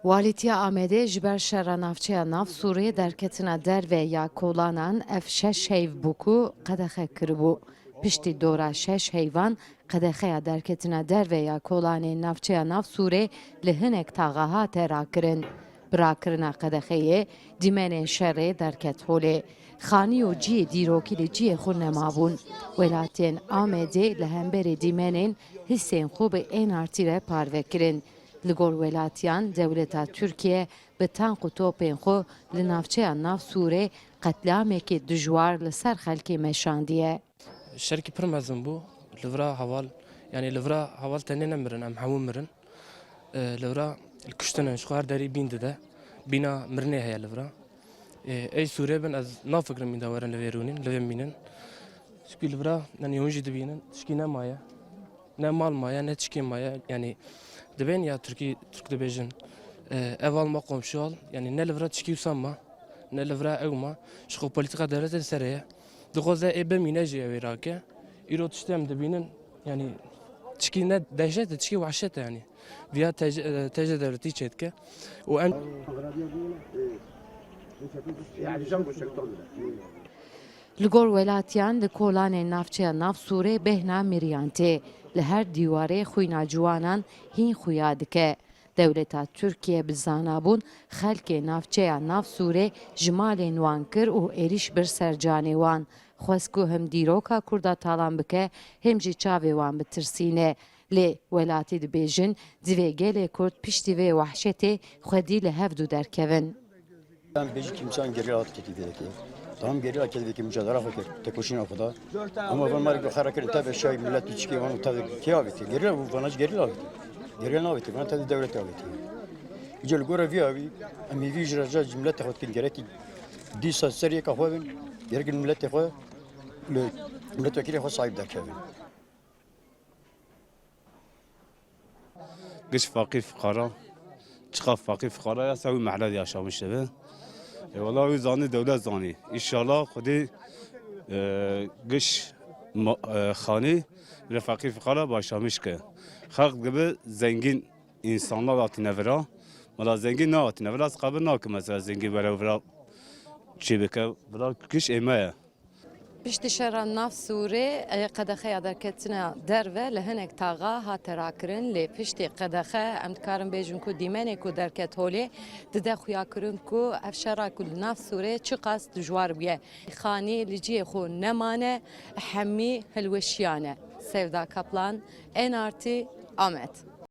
Walîtiya Amedê ji ber şera navçeya nav Sûriyê derketina derve ya kolanan ev 6 heyv bû ku qedexe kiribû. Piştî dora 6 heyvan qedexeya derketina derve ya kolanê navçeya nav Sûrê li hinek taxa hate rakirin. Birakirina qedexeyê dîmenên şerê derket holê. Xanî û ciyê dîrokî li ciyê xwe nemabûn. Welatiyên Amedê li hemberî dîmenên hissên xwe bi ênartî re parve kirin. Li gor welatiyan dewleta Tirkiye bi tank û topên xwe li navçeya nav Sûrê qetlamekî dijwar li ser xelkê meşandiye. Şerkî pir mezin bû li vira heval yani li vira heval tenê nemirin em hemû mirin. Li vira kuştinin ji her derî bîn dide. Bîna mirinê heye li vira. Ey Sûrê bin ez nafikirim mîn de werin li vê rûnîn li vê mînin. Çünkü li vira yani hûn jî dibînin tişkî ne maye. Ne mal maye ne tişkî maye yani dibên ya Türk dibêjin ev alma komşu al yani ne li vira tişkî wisa ne li vira ew ma ji xwe polîtika devletê serê ye. Dixwaze ê bimîne jî ew ê rake. Îro tiştê em dibînin yani tişkî ne dehşet e tişkî wehşet e yani. Viya têje devletî çê dike û em Li gor welatiyan li kolanên navçeya nav Sûrê bêhna miriyan tê. Li her dîwarê xwîna ciwanan hîn xuya dike. Dewleta Tirkiye bi zanabûn xelkê navçeya nav Sûrê ji malên wan kir û êriş bir ser canê wan. Xwest ku him dîroka Kurda talan bike him jî çavê wan bitirsîne. Lê welatî dibêjin divê gelê Kurd piştî vê wehşetê xwedî li hev dû derkevin. Ben beji kimsan geri at kedi ki. Tam geri at kedi ki mücadele fakir. Tekoşin afada. Ama ben mar hareketin tabi şey millet içki var tabi ki abi. Geri bu bana geri abi. Geri ne abi? Ben tabi devlet abi. İcel göre vi abi. Ami vi jraja millet xot kin gerek disa seriye kahvin. Gerek millet xo millet vekili xo sahip derkevin. قش فقير فقراء تخاف فقير فقراء يسوي محلات يا شام الشباب والله زاني دولة زاني إن شاء الله خدي قش خاني لفقير فقراء باشامش که خلق قبل زنگین insanlar atine vera mala zengin ne atine vera kabul nak mesela zengin vera çibike vera kış emeye. Piştî şera nav Sûrê qedexeya derketina derve li hinek taxa hate rakirin lê piştî qedexe em dikarin bêjin ku dîmenê ku derket holê dide xuya kirin ku ev şera ku li nav Sûrê çi qas dijwar bûye. Xanî li ciyê xwe nemane hemî hilweşiyane. Sevda Kaplan, NRT, Amed.